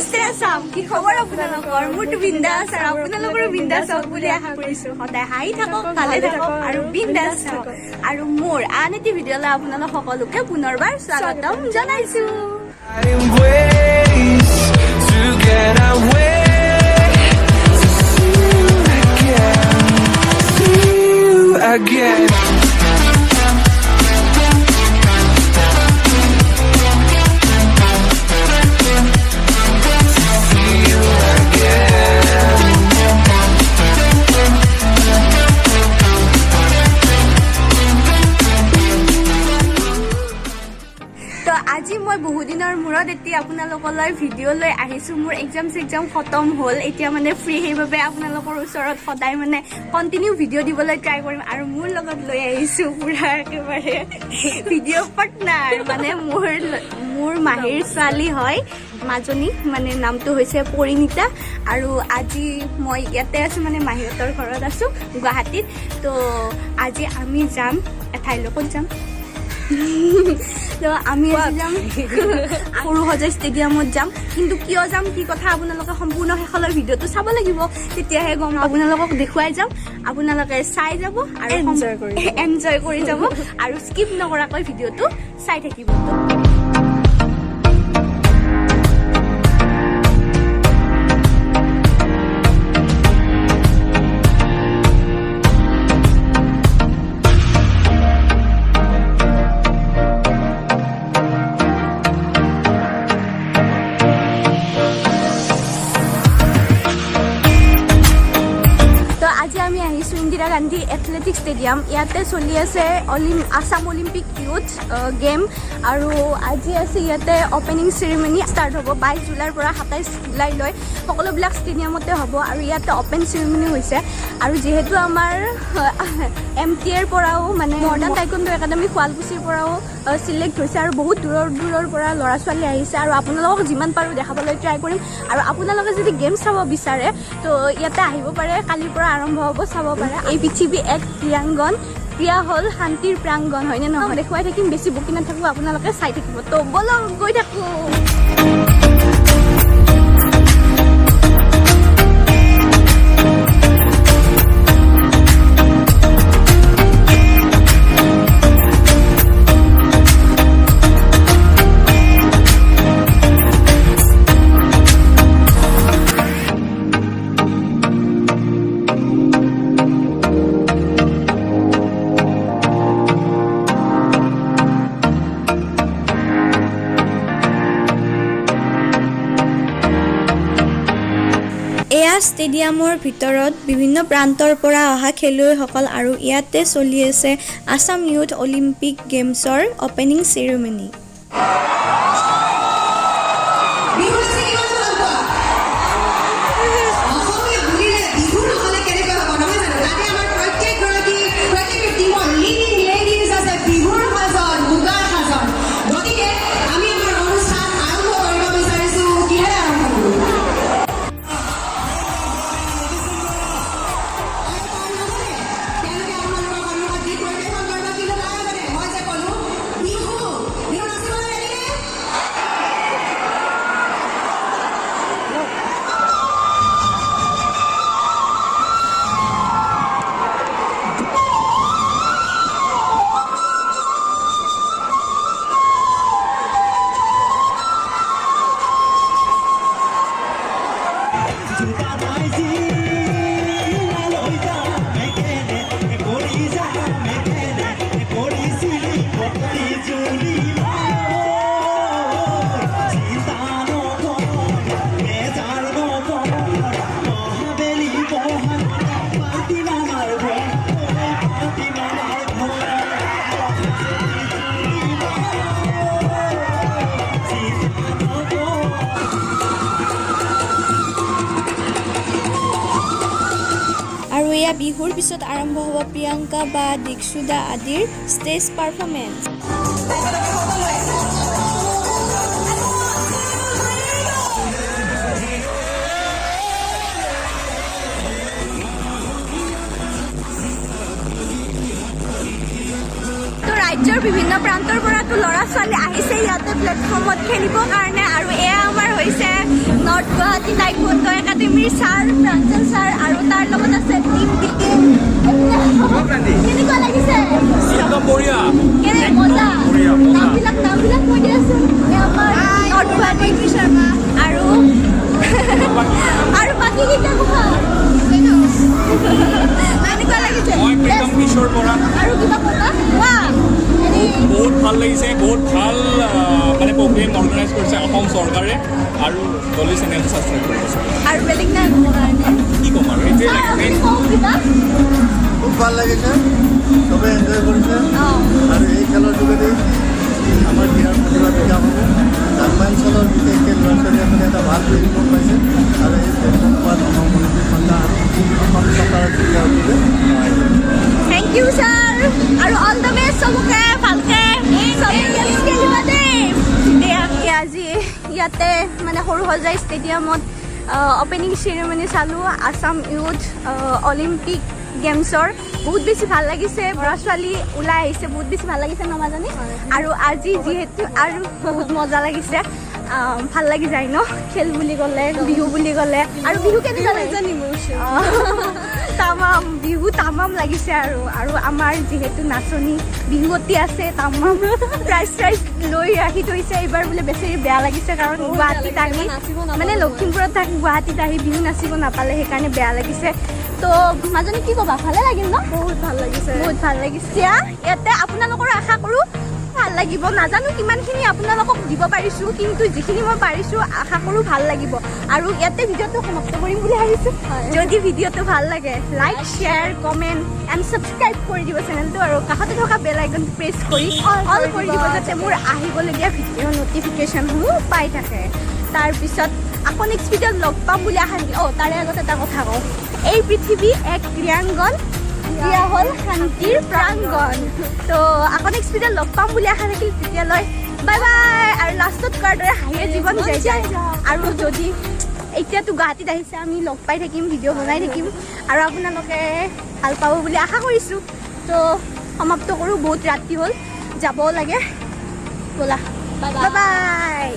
নমস্তে আসাম কি খবৰ আপোনালোকৰ মোৰটো বিন্দাছ আৰু আপোনালোকৰো বিন্দাছ হওক বুলি আশা কৰিছো সদায় হাঁহি থাকক ভালে থাকক আৰু বিন্দাছ থাকক আৰু মোৰ আন এটি ভিডিঅ'লৈ আপোনালোক সকলোকে পুনৰবাৰ স্বাগতম জনাইছো আজি মই বহুদিনৰ মূৰত এতিয়া আপোনালোকলৈ ভিডিঅ' লৈ আহিছোঁ মোৰ এক্সাম খতম হ'ল এতিয়া মানে ফ্ৰী সেইবাবে আপোনালোকৰ ওচৰত সদায় মানে কণ্টিনিউ ভিডিঅ' দিবলৈ ট্ৰাই কৰিম আৰু মোৰ লগত লৈ আহিছোঁ পুৰা একেবাৰে ভিডিঅ' পাৰ্টনাৰ মানে মোৰ মাহীৰ ছোৱালী হয় মাজনী মানে নামটো হৈছে পৰিণীতা আৰু আজি মই ইয়াতে আছোঁ মানে মাহীহঁতৰ ঘৰত আছোঁ গুৱাহাটীত তো আজি আমি যাম এঠাইলৈ ক'ত যাম তো আমি যাম সৰু সজাই ষ্টেডিয়ামত যাম কিন্তু কিয় যাম কি কথা আপোনালোকে সম্পূৰ্ণ শেষলৈ ভিডিঅ'টো চাব লাগিব তেতিয়াহে গম আপোনালোকক দেখুৱাই যাম আপোনালোকে চাই যাব আৰু এনজয় কৰি যাব আৰু স্কিপ নকৰাকৈ ভিডিঅ'টো চাই থাকিব ইন্দিৰা গান্ধী এথলেটিক ষ্টেডিয়াম ইয়াতে চলি আছে আসাম অলিম্পিক ইউথ গেম আৰু আজি আছে ইয়াতে অপেনিং চেৰিমনি ষ্টাৰ্ট হ'ব 22 জুলাইৰ পৰা 27 জুলাইলৈ সকলোবিলাক ষ্টেডিয়ামতে হ'ব আৰু ইয়াতে অপেন চেৰিমনি হৈছে আৰু যিহেতু আমাৰ MTAৰ পৰাও মানে মডাৰ্ণ টাইকোণ্ডো একাডেমি শুৱালকুছিৰ পৰাও চিলেক্ট হৈছে আৰু বহুত দূৰৰ পৰা ল'ৰা ছোৱালী আহিছে আৰু আপোনালোকক যিমান পাৰোঁ দেখাবলৈ ট্ৰাই কৰিম আৰু আপোনালোকে যদি গেম চাব বিচাৰে তো ইয়াতে আহিব পাৰে কালিৰ পৰা আৰম্ভ হ'ব চাব পাৰে এই পৃথিৱী এক ক্ৰীড়াংগন ক্ৰীড়া হ'ল শান্তিৰ প্ৰাংগণ হয়নে নহয় দেখুৱাই থাকিম বেছি বকি নাথাকোঁ আপোনালোকে চাই থাকিব তো বলক গৈ থাকোঁ এয়া ষ্টেডিয়ামৰ ভিতৰত বিভিন্ন প্ৰান্তৰ পৰা অহা খেলুৱৈসকল আৰু ইয়াতে চলি আছে আসাম ইউথ অলিম্পিক গেমছৰ অপেনিং চেৰিমনি এয়া বিহুৰ পিছত আৰম্ভ হ'ব প্ৰিয়ংকা বা দীক্ষুদা আদিৰ ষ্টেজ পাৰফৰ্মেঞ্চ ৰাজ্যৰ বিভিন্ন প্ৰান্তৰ পৰাতো ল'ৰা ছোৱালী আহিছে ইয়াতে প্লেটফৰ্মত খেলিবৰ কাৰণে আৰু এয়া আমাৰ হৈছে নৰ্থ গুৱাহাটী টাইকোৱাণ্ডো একাডেমীৰ ছাৰ প্ৰাঞ্জল ছাৰ আৰু তাৰ লগত আছে টিম বিটিং কেনেকুৱা লাগিছে কেনে মজা নামবিলাক কৈ দিয়াচোন আমাৰ নৰ্থ গুৱাহাটী শৰ্মা আৰু আৰু বাকী কেইটা কথা কেনেকুৱা লাগিছে আৰু কিবা কথা বহুত ভাল লাগিছে বহুত ভাল মানে প্ৰগ্ৰেম অৰ্গেনাইজ কৰিছে অসম চৰকাৰে আৰু ডলি চেনেল ছাবস্ক্ৰাইব কৰিছে আৰু বেলেগ নাই ক'ব কাৰণে কি ক'ম আৰু এইটোৱে খুব ভাল লাগিছে চবে এনজয় কৰিছে আৰু এই খেলৰ যোগেদি আমাৰ ক্ৰীড়াৰ প্ৰতিভা বিকাশ হ'ব গ্ৰাম্যাঞ্চলৰ বিশেষকৈ ল'ৰা ছোৱালীসকলে এটা ভাল প্লেটফৰ্ম পাইছে আৰু এই প্লেটফৰ্ম পোৱাত আমাৰ মনোযোগ সন্ধ্যা অসম চৰকাৰৰ ক্ৰীড়া উদ্যোগে সহায় কৰে থেংক ইউ ছাৰ আৰু অল দ্য বেষ্ট চবকে ভালকে খেলিবা দেই আজি ইয়াতে মানে সৰু সজাই ষ্টেডিয়ামত অপেনিং চেৰিমনি চালোঁ আছাম ইউথ অলিম্পিক গেমছৰ বহুত বেছি ভাল লাগিছে ল'ৰা ছোৱালী ওলাই আহিছে বহুত বেছি ভাল লাগিছে নমাজানি আৰু আজি যিহেতু আৰু বহুত মজা লাগিছে ভাল লাগি যায় ন খেল বুলি ক'লে বিহু বুলি ক'লে আৰু বিহু কেনেকুৱা লাগে তামাম বিহু তামাম লাগিছে আৰু আমাৰ যিহেতু নাচনী বিহুৱতী আছে তামাম প্ৰাইজ লৈ ৰাখি থৈছে এইবাৰ বোলে বেছি বেয়া লাগিছে কাৰণ গুৱাহাটীত আহি মানে লখিমপুৰত থাকি গুৱাহাটীত আহি বিহু নাচিব নাপালে সেইকাৰণে বেয়া লাগিছে তো মাজনী কি ক'বা ভালে লাগিল ন বহুত ভাল লাগিছে ইয়াতে আপোনালোকৰ আশা কৰোঁ ভাল লাগিব নাজানো কিমানখিনি আপোনালোকক দিব পাৰিছোঁ কিন্তু যিখিনি মই পাৰিছোঁ আশা কৰোঁ ভাল লাগিব আৰু ইয়াতে ভিডিঅ'টো সমাপ্ত কৰিম বুলি ভাবিছোঁ যদি ভিডিঅ'টো ভাল লাগে like share comment and subscribe কৰি দিব চেনেলটো আৰু কাষতে থকা বেল আইকন প্ৰেছ কৰি অল কৰি দিব যাতে মোৰ আহিবলগীয়া ভিডিঅ' ন'টিফিকেশ্যনসমূহ পাই থাকে তাৰপিছত আকৌ নেক্সট ভিডিঅ'ত লগ পাম বুলি আশা থাকিল তাৰে আগত এটা কথা কওঁ এই পৃথিৱী এক ক্ৰীড়াংগন দিয়া হ'ল শান্তিৰ প্ৰাংগণ তো আকৌ নেক্সট ভিডিঅ'ত লগ পাম বুলি আশা থাকিল তেতিয়ালৈ বাই বাই আৰু লাষ্টত কোৱাৰ দৰে হাঁহিয়ে জীৱন যায় আৰু যদি এতিয়াতো গুৱাহাটীত আহিছে আমি লগ পাই থাকিম ভিডিঅ' বনাই থাকিম আৰু আপোনালোকে ভাল পাব বুলি আশা কৰিছোঁ তো সমাপ্ত কৰোঁ বহুত ৰাতি হ'ল যাবও লাগে ব'লা বাই বাই